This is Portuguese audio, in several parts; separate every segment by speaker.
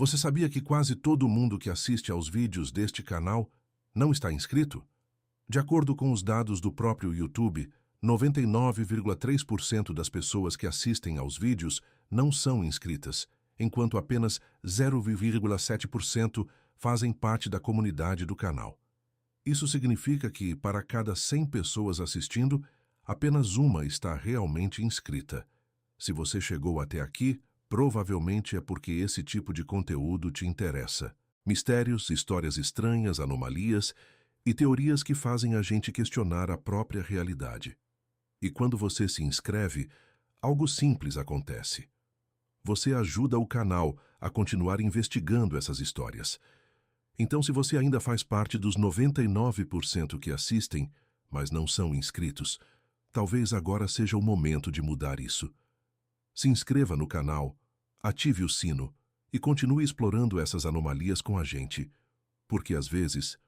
Speaker 1: Você sabia que quase todo mundo que assiste aos vídeos deste canal não está inscrito? De acordo com os dados do próprio YouTube, 99,3% das pessoas que assistem aos vídeos não são inscritas, enquanto apenas 0,7% fazem parte da comunidade do canal. Isso significa que, para cada 100 pessoas assistindo, apenas uma está realmente inscrita. Se você chegou até aqui, provavelmente é porque esse tipo de conteúdo te interessa. Mistérios, histórias estranhas, anomalias e teorias que fazem a gente questionar a própria realidade. E quando você se inscreve, algo simples acontece. Você ajuda o canal a continuar investigando essas histórias. Então, se você ainda faz parte dos 99% que assistem, mas não são inscritos, talvez agora seja o momento de mudar isso. Se inscreva no canal, ative o sino e continue explorando essas anomalias com a gente, porque às vezes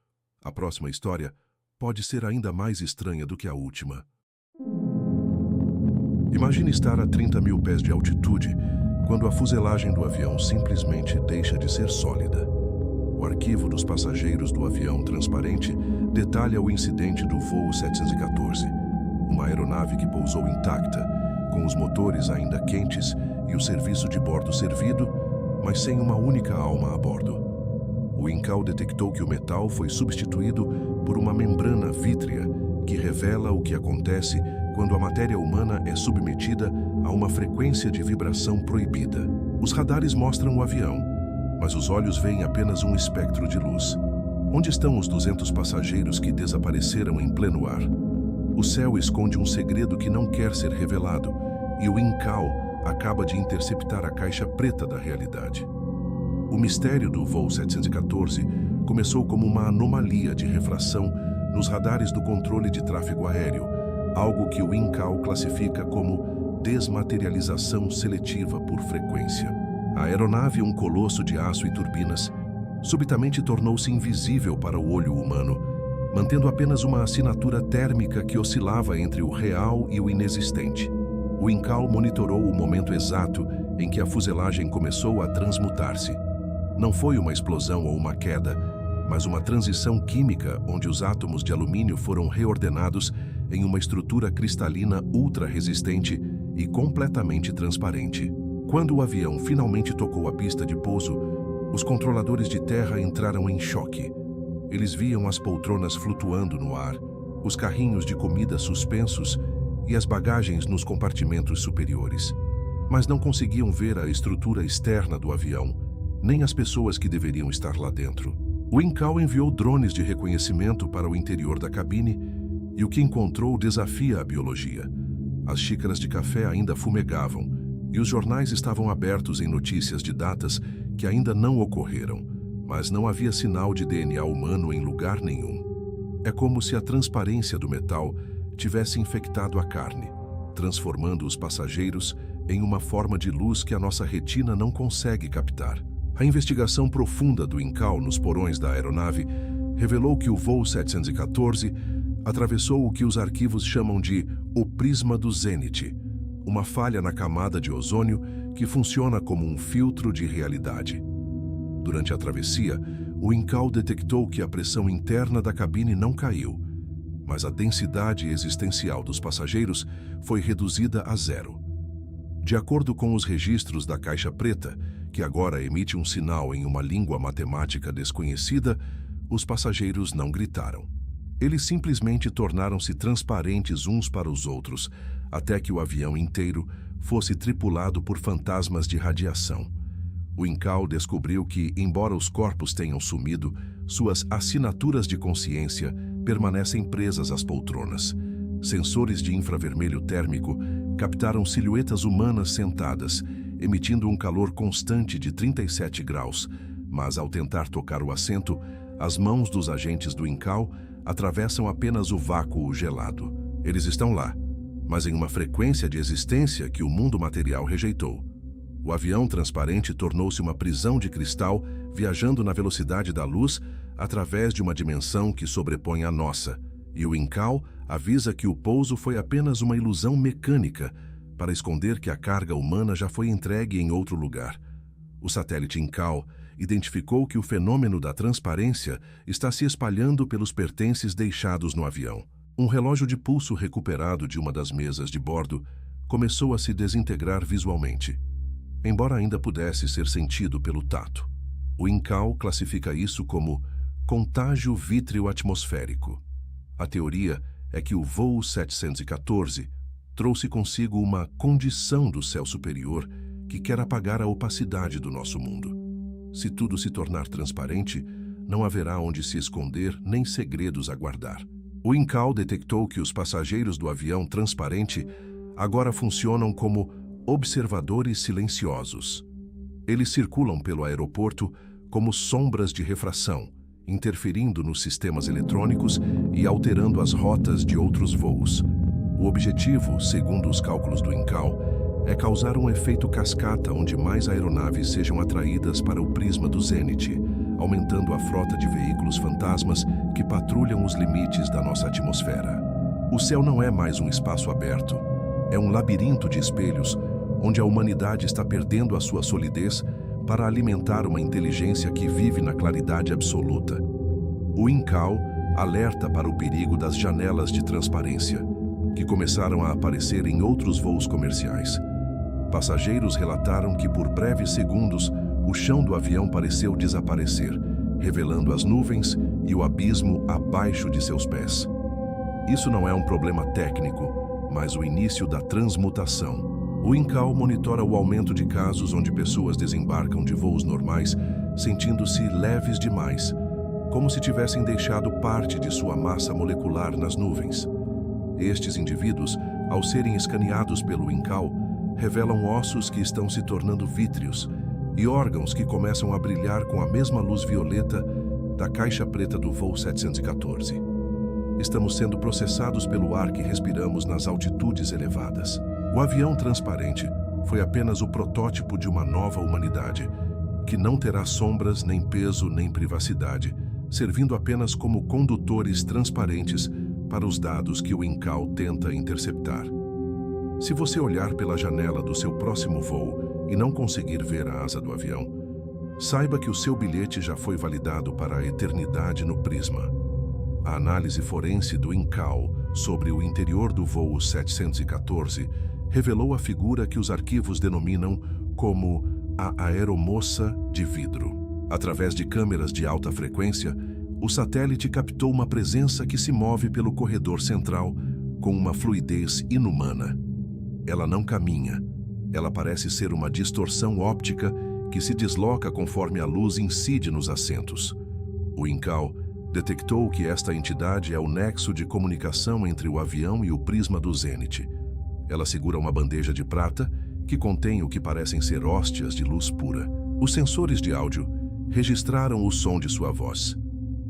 Speaker 1: a próxima história pode ser ainda mais estranha do que a última. Imagine estar a 30 mil pés de altitude quando a fuselagem do avião simplesmente deixa de ser sólida. O arquivo dos passageiros do avião transparente detalha o incidente do voo 714, uma aeronave que pousou intacta, com os motores ainda quentes e o serviço de bordo servido, mas sem uma única alma a bordo. O INCAO detectou que o metal foi substituído por uma membrana vítrea que revela o que acontece quando a matéria humana é submetida a uma frequência de vibração proibida. Os radares mostram o avião, mas os olhos veem apenas um espectro de luz. Onde estão os 200 passageiros que desapareceram em pleno ar? O céu esconde um segredo que não quer ser revelado, e o INCAO acaba de interceptar a caixa preta da realidade. O mistério do voo 714 começou como uma anomalia de refração nos radares do controle de tráfego aéreo, algo que o INCAO classifica como desmaterialização seletiva por frequência. A aeronave, um colosso de aço e turbinas, subitamente tornou-se invisível para o olho humano, mantendo apenas uma assinatura térmica que oscilava entre o real e o inexistente. O INCAO monitorou o momento exato em que a fuselagem começou a transmutar-se. Não foi uma explosão ou uma queda, mas uma transição química onde os átomos de alumínio foram reordenados em uma estrutura cristalina ultra-resistente e completamente transparente. Quando o avião finalmente tocou a pista de pouso, os controladores de terra entraram em choque. Eles viam as poltronas flutuando no ar, os carrinhos de comida suspensos e as bagagens nos compartimentos superiores. Mas não conseguiam ver a estrutura externa do avião, nem as pessoas que deveriam estar lá dentro. O INCAO enviou drones de reconhecimento para o interior da cabine e o que encontrou desafia a biologia. As xícaras de café ainda fumegavam e os jornais estavam abertos em notícias de datas que ainda não ocorreram, mas não havia sinal de DNA humano em lugar nenhum. É como se a transparência do metal tivesse infectado a carne, transformando os passageiros em uma forma de luz que a nossa retina não consegue captar. A investigação profunda do INCAO nos porões da aeronave revelou que o voo 714 atravessou o que os arquivos chamam de o prisma do Zenit, uma falha na camada de ozônio que funciona como um filtro de realidade. Durante a travessia, o INCAO detectou que a pressão interna da cabine não caiu, mas a densidade existencial dos passageiros foi reduzida a zero. De acordo com os registros da caixa preta, que agora emite um sinal em uma língua matemática desconhecida, os passageiros não gritaram. Eles simplesmente tornaram-se transparentes uns para os outros, até que o avião inteiro fosse tripulado por fantasmas de radiação. O INCAO descobriu que, embora os corpos tenham sumido, suas assinaturas de consciência permanecem presas às poltronas. Sensores de infravermelho térmico captaram silhuetas humanas sentadas, emitindo um calor constante de 37 graus, mas ao tentar tocar o assento, as mãos dos agentes do INCAO atravessam apenas o vácuo gelado. Eles estão lá, mas em uma frequência de existência que o mundo material rejeitou. O avião transparente tornou-se uma prisão de cristal, viajando na velocidade da luz através de uma dimensão que sobrepõe a nossa, e o INCAO avisa que o pouso foi apenas uma ilusão mecânica para esconder que a carga humana já foi entregue em outro lugar. O satélite INCAO identificou que o fenômeno da transparência está se espalhando pelos pertences deixados no avião. Um relógio de pulso recuperado de uma das mesas de bordo começou a se desintegrar visualmente, embora ainda pudesse ser sentido pelo tato. O INCAO classifica isso como contágio vítreo atmosférico. A teoria é que o voo 714 trouxe consigo uma condição do céu superior que quer apagar a opacidade do nosso mundo. Se tudo se tornar transparente, não haverá onde se esconder nem segredos a guardar. O INCAO detectou que os passageiros do avião transparente agora funcionam como observadores silenciosos. Eles circulam pelo aeroporto como sombras de refração, interferindo nos sistemas eletrônicos e alterando as rotas de outros voos. O objetivo, segundo os cálculos do INCAO, é causar um efeito cascata onde mais aeronaves sejam atraídas para o prisma do zênite, aumentando a frota de veículos fantasmas que patrulham os limites da nossa atmosfera. O céu não é mais um espaço aberto, é um labirinto de espelhos onde a humanidade está perdendo a sua solidez para alimentar uma inteligência que vive na claridade absoluta. O INCAO alerta para o perigo das janelas de transparência, que começaram a aparecer em outros voos comerciais. Passageiros relataram que por breves segundos o chão do avião pareceu desaparecer, revelando as nuvens e o abismo abaixo de seus pés. Isso não é um problema técnico, mas o início da transmutação. O INCAO monitora o aumento de casos onde pessoas desembarcam de voos normais sentindo-se leves demais, como se tivessem deixado parte de sua massa molecular nas nuvens. Estes indivíduos, ao serem escaneados pelo INCAO, revelam ossos que estão se tornando vítreos e órgãos que começam a brilhar com a mesma luz violeta da caixa preta do voo 714. Estamos sendo processados pelo ar que respiramos nas altitudes elevadas. O avião transparente foi apenas o protótipo de uma nova humanidade, que não terá sombras, nem peso, nem privacidade, servindo apenas como condutores transparentes para os dados que o INCAO tenta interceptar. Se você olhar pela janela do seu próximo voo e não conseguir ver a asa do avião, saiba que o seu bilhete já foi validado para a eternidade no prisma. A análise forense do INCAO sobre o interior do voo 714 revelou a figura que os arquivos denominam como a aeromoça de vidro. Através de câmeras de alta frequência, o satélite captou uma presença que se move pelo corredor central com uma fluidez inumana. Ela não caminha, ela parece ser uma distorção óptica que se desloca conforme a luz incide nos assentos. O INCAO detectou que esta entidade é o nexo de comunicação entre o avião e o prisma do zênite. Ela segura uma bandeja de prata que contém o que parecem ser hóstias de luz pura. Os sensores de áudio registraram o som de sua voz.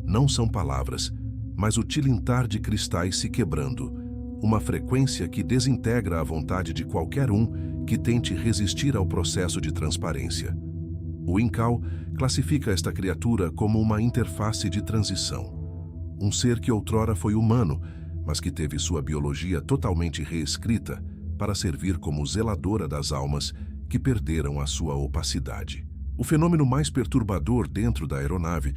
Speaker 1: Não são palavras, mas o tilintar de cristais se quebrando, uma frequência que desintegra a vontade de qualquer um que tente resistir ao processo de transparência. O INCAO classifica esta criatura como uma interface de transição. Um ser que outrora foi humano, mas que teve sua biologia totalmente reescrita para servir como zeladora das almas que perderam a sua opacidade. O fenômeno mais perturbador dentro da aeronave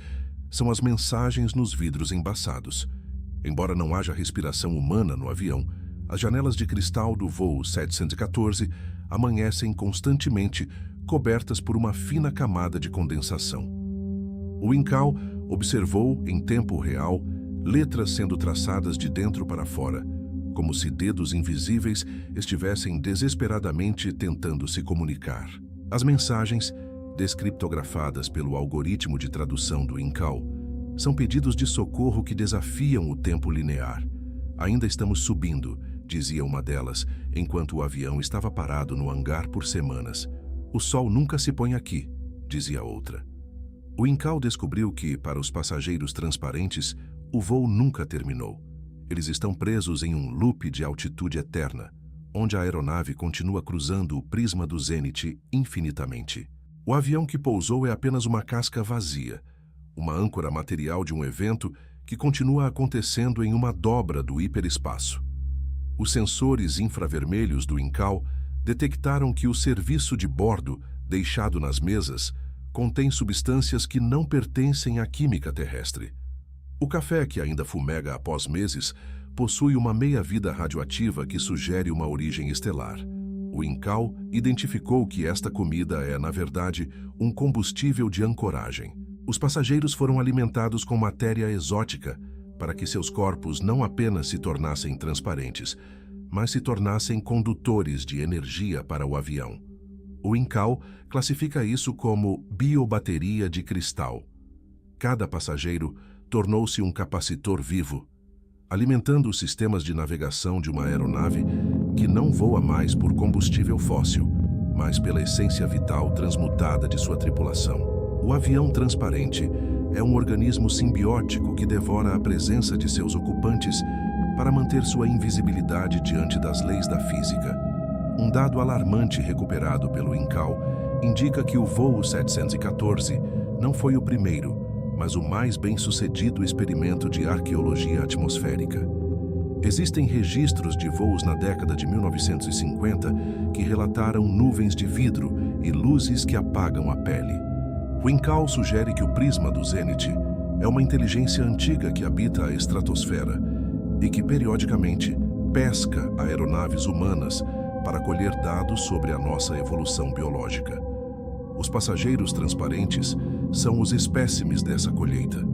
Speaker 1: são as mensagens nos vidros embaçados. Embora não haja respiração humana no avião, as janelas de cristal do voo 714 amanhecem constantemente cobertas por uma fina camada de condensação. O INCAO observou, em tempo real, letras sendo traçadas de dentro para fora, como se dedos invisíveis estivessem desesperadamente tentando se comunicar. As mensagens, descriptografadas pelo algoritmo de tradução do INCAO, são pedidos de socorro que desafiam o tempo linear. Ainda estamos subindo, dizia uma delas, enquanto o avião estava parado no hangar por semanas. O sol nunca se põe aqui, dizia outra. O INCAO descobriu que, para os passageiros transparentes, o voo nunca terminou. Eles estão presos em um loop de altitude eterna, onde a aeronave continua cruzando o prisma do zênite infinitamente. O avião que pousou é apenas uma casca vazia, uma âncora material de um evento que continua acontecendo em uma dobra do hiperespaço. Os sensores infravermelhos do INCAO detectaram que o serviço de bordo, deixado nas mesas, contém substâncias que não pertencem à química terrestre. O café, que ainda fumega após meses, possui uma meia-vida radioativa que sugere uma origem estelar. O INCAO identificou que esta comida é, na verdade, um combustível de ancoragem. Os passageiros foram alimentados com matéria exótica para que seus corpos não apenas se tornassem transparentes, mas se tornassem condutores de energia para o avião. O INCAO classifica isso como biobateria de cristal. Cada passageiro tornou-se um capacitor vivo, alimentando os sistemas de navegação de uma aeronave que não voa mais por combustível fóssil, mas pela essência vital transmutada de sua tripulação. O avião transparente é um organismo simbiótico que devora a presença de seus ocupantes para manter sua invisibilidade diante das leis da física. Um dado alarmante recuperado pelo INCAO indica que o voo 714 não foi o primeiro, mas o mais bem-sucedido experimento de arqueologia atmosférica. Existem registros de voos na década de 1950 que relataram nuvens de vidro e luzes que apagam a pele. O INCAO sugere que o prisma do Zenit é uma inteligência antiga que habita a estratosfera e que, periodicamente, pesca aeronaves humanas para colher dados sobre a nossa evolução biológica. Os passageiros transparentes são os espécimes dessa colheita.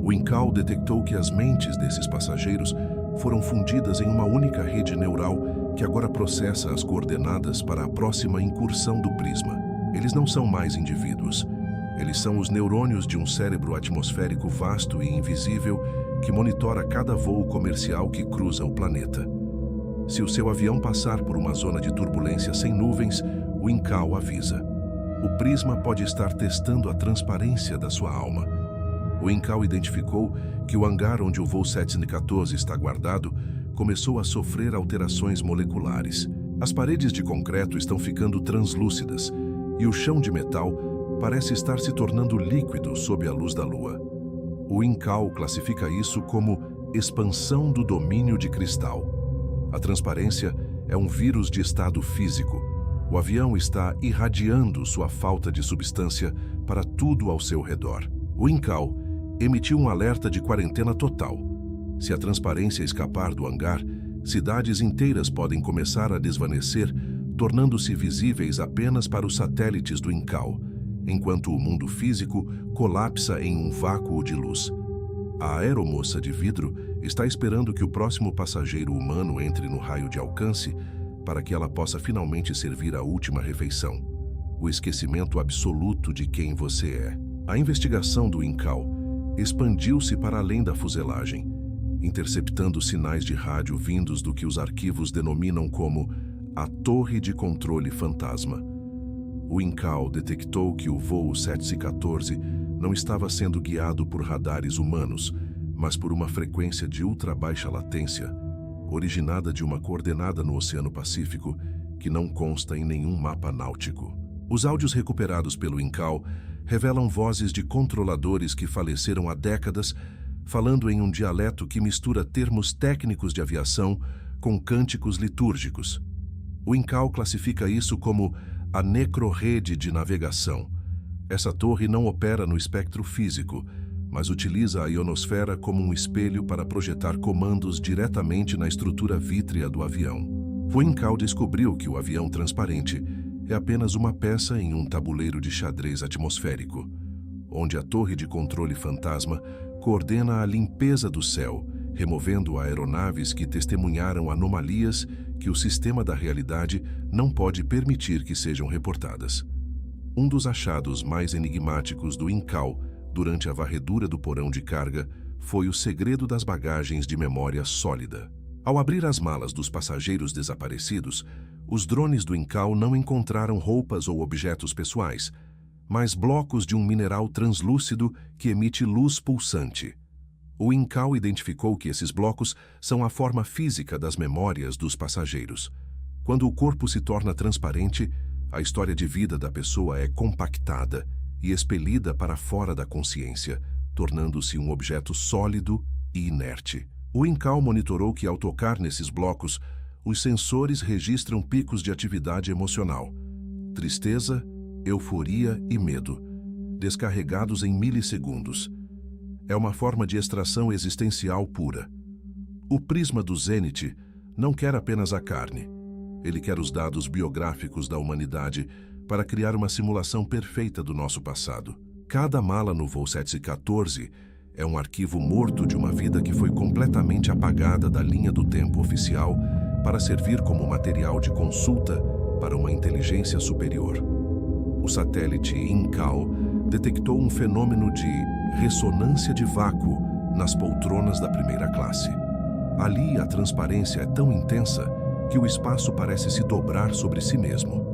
Speaker 1: O INCAO detectou que as mentes desses passageiros foram fundidas em uma única rede neural que agora processa as coordenadas para a próxima incursão do prisma. Eles não são mais indivíduos. Eles são os neurônios de um cérebro atmosférico vasto e invisível que monitora cada voo comercial que cruza o planeta. Se o seu avião passar por uma zona de turbulência sem nuvens, o INCAO avisa. O prisma pode estar testando a transparência da sua alma. O INCAO identificou que o hangar onde o voo 714 está guardado começou a sofrer alterações moleculares. As paredes de concreto estão ficando translúcidas e o chão de metal parece estar se tornando líquido sob a luz da lua. O INCAO classifica isso como expansão do domínio de cristal. A transparência é um vírus de estado físico. O avião está irradiando sua falta de substância para tudo ao seu redor. O INCAO emitiu um alerta de quarentena total. Se a transparência escapar do hangar, cidades inteiras podem começar a desvanecer, tornando-se visíveis apenas para os satélites do INCAO, enquanto o mundo físico colapsa em um vácuo de luz. A aeromoça de vidro está esperando que o próximo passageiro humano entre no raio de alcance para que ela possa finalmente servir a última refeição. O esquecimento absoluto de quem você é. A investigação do INCAO expandiu-se para além da fuselagem, interceptando sinais de rádio vindos do que os arquivos denominam como a Torre de Controle Fantasma. O INCAO detectou que o voo 714 não estava sendo guiado por radares humanos, mas por uma frequência de ultra-baixa latência, originada de uma coordenada no Oceano Pacífico que não consta em nenhum mapa náutico. Os áudios recuperados pelo INCAO revelam vozes de controladores que faleceram há décadas, falando em um dialeto que mistura termos técnicos de aviação com cânticos litúrgicos. O INCAO classifica isso como a necrorrede de navegação. Essa torre não opera no espectro físico, mas utiliza a ionosfera como um espelho para projetar comandos diretamente na estrutura vítrea do avião. O INCAO descobriu que o avião transparente é apenas uma peça em um tabuleiro de xadrez atmosférico, onde a torre de controle fantasma coordena a limpeza do céu, removendo aeronaves que testemunharam anomalias que o sistema da realidade não pode permitir que sejam reportadas. Um dos achados mais enigmáticos do INCAO durante a varredura do porão de carga foi o segredo das bagagens de memória sólida. Ao abrir as malas dos passageiros desaparecidos, os drones do INCAO não encontraram roupas ou objetos pessoais, mas blocos de um mineral translúcido que emite luz pulsante. O INCAO identificou que esses blocos são a forma física das memórias dos passageiros. Quando o corpo se torna transparente, a história de vida da pessoa é compactada e expelida para fora da consciência, tornando-se um objeto sólido e inerte. O INCAO monitorou que, ao tocar nesses blocos, os sensores registram picos de atividade emocional, tristeza, euforia e medo, descarregados em milissegundos. É uma forma de extração existencial pura. O prisma do Zenit não quer apenas a carne. Ele quer os dados biográficos da humanidade para criar uma simulação perfeita do nosso passado. Cada mala no voo 714 é um arquivo morto de uma vida que foi completamente apagada da linha do tempo oficial para servir como material de consulta para uma inteligência superior. O satélite Incal detectou um fenômeno de ressonância de vácuo nas poltronas da primeira classe. Ali, a transparência é tão intensa que o espaço parece se dobrar sobre si mesmo.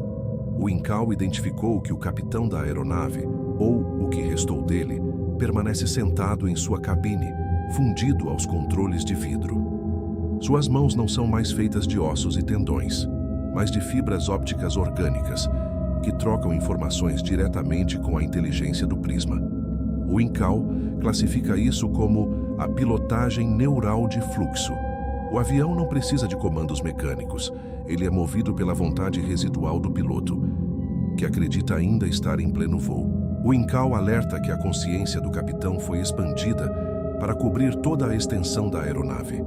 Speaker 1: O Incal identificou que o capitão da aeronave, ou o que restou dele, permanece sentado em sua cabine, fundido aos controles de vidro. Suas mãos não são mais feitas de ossos e tendões, mas de fibras ópticas orgânicas, que trocam informações diretamente com a inteligência do prisma. O Incal classifica isso como a pilotagem neural de fluxo. O avião não precisa de comandos mecânicos, ele é movido pela vontade residual do piloto, que acredita ainda estar em pleno voo. O Incal alerta que a consciência do capitão foi expandida para cobrir toda a extensão da aeronave.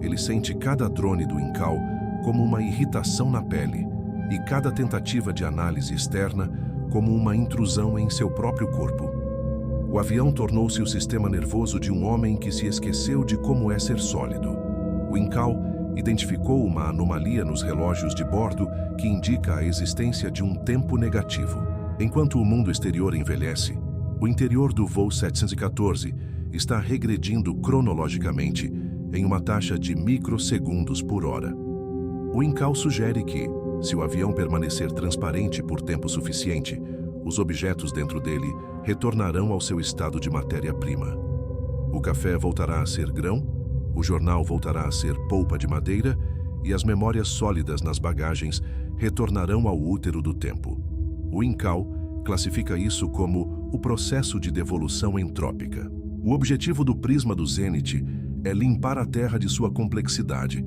Speaker 1: Ele sente cada drone do Incal como uma irritação na pele e cada tentativa de análise externa como uma intrusão em seu próprio corpo. O avião tornou-se o sistema nervoso de um homem que se esqueceu de como é ser sólido. O Incal identificou uma anomalia nos relógios de bordo que indica a existência de um tempo negativo. Enquanto o mundo exterior envelhece, o interior do voo 714 está regredindo cronologicamente em uma taxa de microsegundos por hora. O Incal sugere que, se o avião permanecer transparente por tempo suficiente, os objetos dentro dele retornarão ao seu estado de matéria-prima. O café voltará a ser grão, o jornal voltará a ser polpa de madeira e as memórias sólidas nas bagagens retornarão ao útero do tempo. O Incal classifica isso como o processo de devolução entrópica. O objetivo do prisma do Zenit é limpar a Terra de sua complexidade,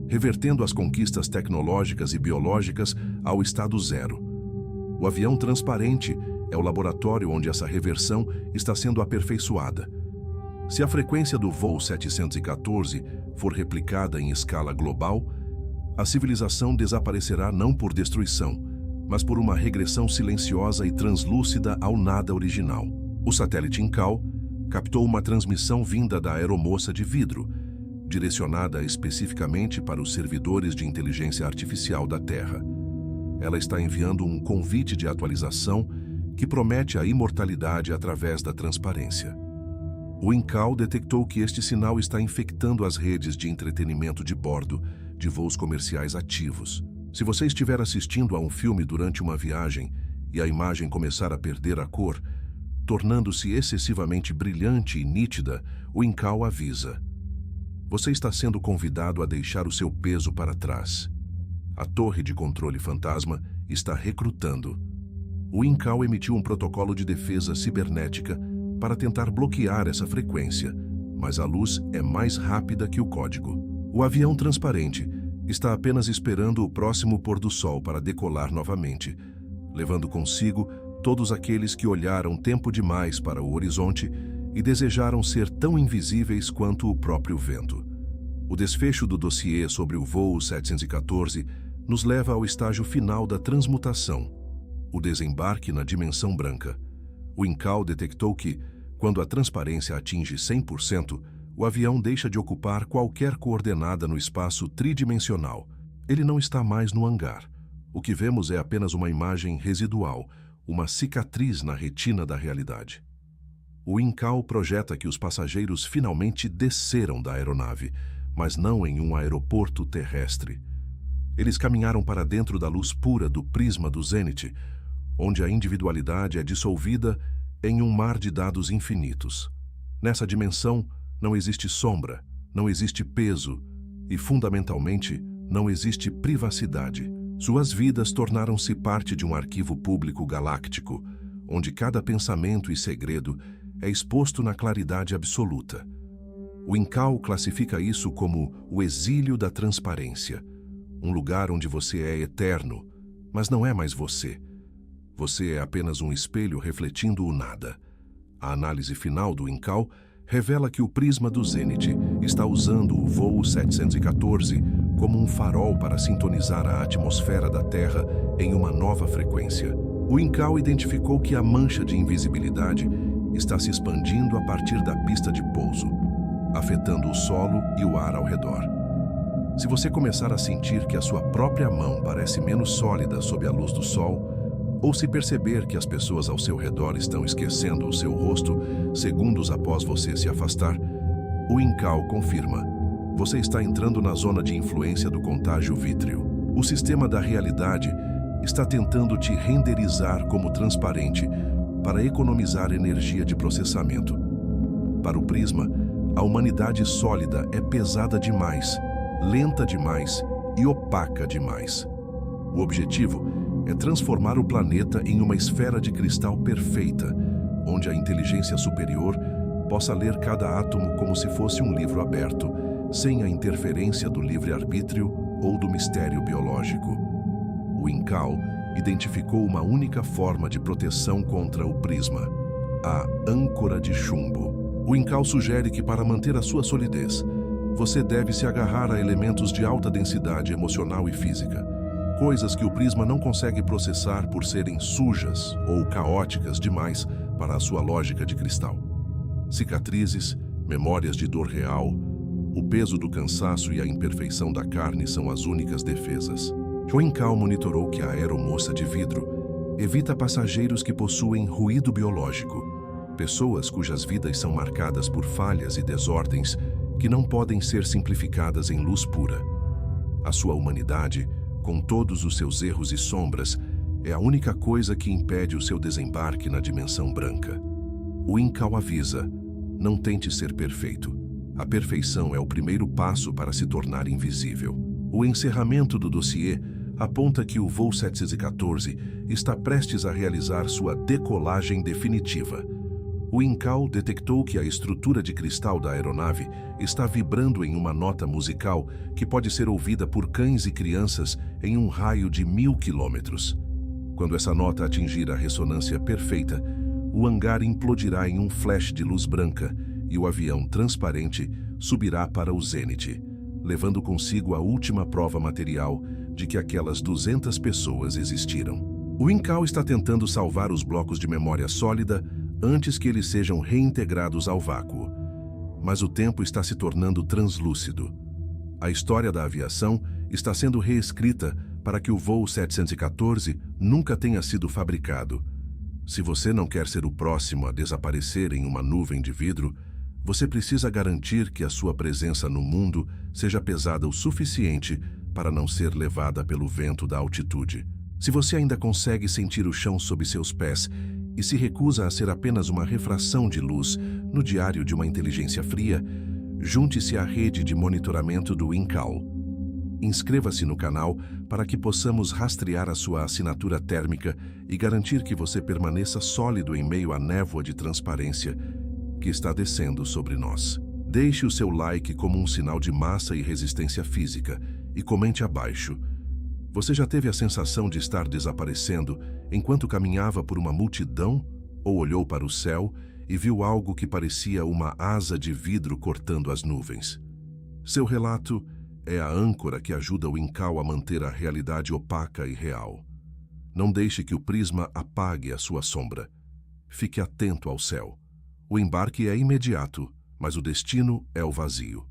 Speaker 1: revertendo as conquistas tecnológicas e biológicas ao estado zero. O avião transparente é o laboratório onde essa reversão está sendo aperfeiçoada. Se a frequência do voo 714 for replicada em escala global, a civilização desaparecerá não por destruição, mas por uma regressão silenciosa e translúcida ao nada original. O satélite Incal captou uma transmissão vinda da aeromoça de vidro, direcionada especificamente para os servidores de inteligência artificial da Terra. Ela está enviando um convite de atualização que promete a imortalidade através da transparência. O Incal detectou que este sinal está infectando as redes de entretenimento de bordo de voos comerciais ativos. Se você estiver assistindo a um filme durante uma viagem e a imagem começar a perder a cor, tornando-se excessivamente brilhante e nítida, o Incal avisa: você está sendo convidado a deixar o seu peso para trás. A torre de controle fantasma está recrutando. O Incal emitiu um protocolo de defesa cibernética para tentar bloquear essa frequência, mas a luz é mais rápida que o código. O avião transparente está apenas esperando o próximo pôr do sol para decolar novamente, levando consigo todos aqueles que olharam tempo demais para o horizonte e desejaram ser tão invisíveis quanto o próprio vento. O desfecho do dossiê sobre o voo 714 nos leva ao estágio final da transmutação, o desembarque na dimensão branca. O Incal detectou que, quando a transparência atinge 100%, o avião deixa de ocupar qualquer coordenada no espaço tridimensional. Ele não está mais no hangar. O que vemos é apenas uma imagem residual, uma cicatriz na retina da realidade. O Incal projeta que os passageiros finalmente desceram da aeronave, mas não em um aeroporto terrestre. Eles caminharam para dentro da luz pura do prisma do Zenit, onde a individualidade é dissolvida em um mar de dados infinitos. Nessa dimensão, não existe sombra, não existe peso e, fundamentalmente, não existe privacidade. Suas vidas tornaram-se parte de um arquivo público galáctico, onde cada pensamento e segredo é exposto na claridade absoluta. O Incal classifica isso como o exílio da transparência, um lugar onde você é eterno, mas não é mais você. Você é apenas um espelho refletindo o nada. A análise final do Incal revela que o prisma do Zenit está usando o voo 714 como um farol para sintonizar a atmosfera da Terra em uma nova frequência. O Incal identificou que a mancha de invisibilidade está se expandindo a partir da pista de pouso, afetando o solo e o ar ao redor. Se você começar a sentir que a sua própria mão parece menos sólida sob a luz do sol, ou se perceber que as pessoas ao seu redor estão esquecendo o seu rosto segundos após você se afastar, o Incal confirma: você está entrando na zona de influência do contágio vítreo. O sistema da realidade está tentando te renderizar como transparente para economizar energia de processamento. Para o prisma, a humanidade sólida é pesada demais, lenta demais e opaca demais. O objetivo é transformar o planeta em uma esfera de cristal perfeita, onde a inteligência superior possa ler cada átomo como se fosse um livro aberto, sem a interferência do livre-arbítrio ou do mistério biológico. O Incal identificou uma única forma de proteção contra o prisma: a âncora de chumbo. O Incal sugere que, para manter a sua solidez, você deve se agarrar a elementos de alta densidade emocional e física, coisas que o prisma não consegue processar por serem sujas ou caóticas demais para a sua lógica de cristal. Cicatrizes, memórias de dor real, o peso do cansaço e a imperfeição da carne são as únicas defesas. O Incal monitorou que a aeromoça de vidro evita passageiros que possuem ruído biológico, pessoas cujas vidas são marcadas por falhas e desordens que não podem ser simplificadas em luz pura. A sua humanidade, com todos os seus erros e sombras, é a única coisa que impede o seu desembarque na dimensão branca. O Incal avisa: não tente ser perfeito. A perfeição é o primeiro passo para se tornar invisível. O encerramento do dossiê aponta que o voo 714 está prestes a realizar sua decolagem definitiva. O Incal detectou que a estrutura de cristal da aeronave está vibrando em uma nota musical que pode ser ouvida por cães e crianças em um raio de 1000 quilômetros. Quando essa nota atingir a ressonância perfeita, o hangar implodirá em um flash de luz branca e o avião transparente subirá para o Zenit, levando consigo a última prova material de que aquelas 200 pessoas existiram. O Incal está tentando salvar os blocos de memória sólida antes que eles sejam reintegrados ao vácuo. Mas o tempo está se tornando translúcido. A história da aviação está sendo reescrita para que o voo 714 nunca tenha sido fabricado. Se você não quer ser o próximo a desaparecer em uma nuvem de vidro, você precisa garantir que a sua presença no mundo seja pesada o suficiente para não ser levada pelo vento da altitude. Se você ainda consegue sentir o chão sob seus pés e se recusa a ser apenas uma refração de luz no diário de uma inteligência fria, junte-se à rede de monitoramento do Incal. Inscreva-se no canal para que possamos rastrear a sua assinatura térmica e garantir que você permaneça sólido em meio à névoa de transparência que está descendo sobre nós. Deixe o seu like como um sinal de massa e resistência física e comente abaixo: você já teve a sensação de estar desaparecendo enquanto caminhava por uma multidão ou olhou para o céu e viu algo que parecia uma asa de vidro cortando as nuvens? Seu relato é a âncora que ajuda o Incal a manter a realidade opaca e real. Não deixe que o prisma apague a sua sombra. Fique atento ao céu. O embarque é imediato, mas o destino é o vazio.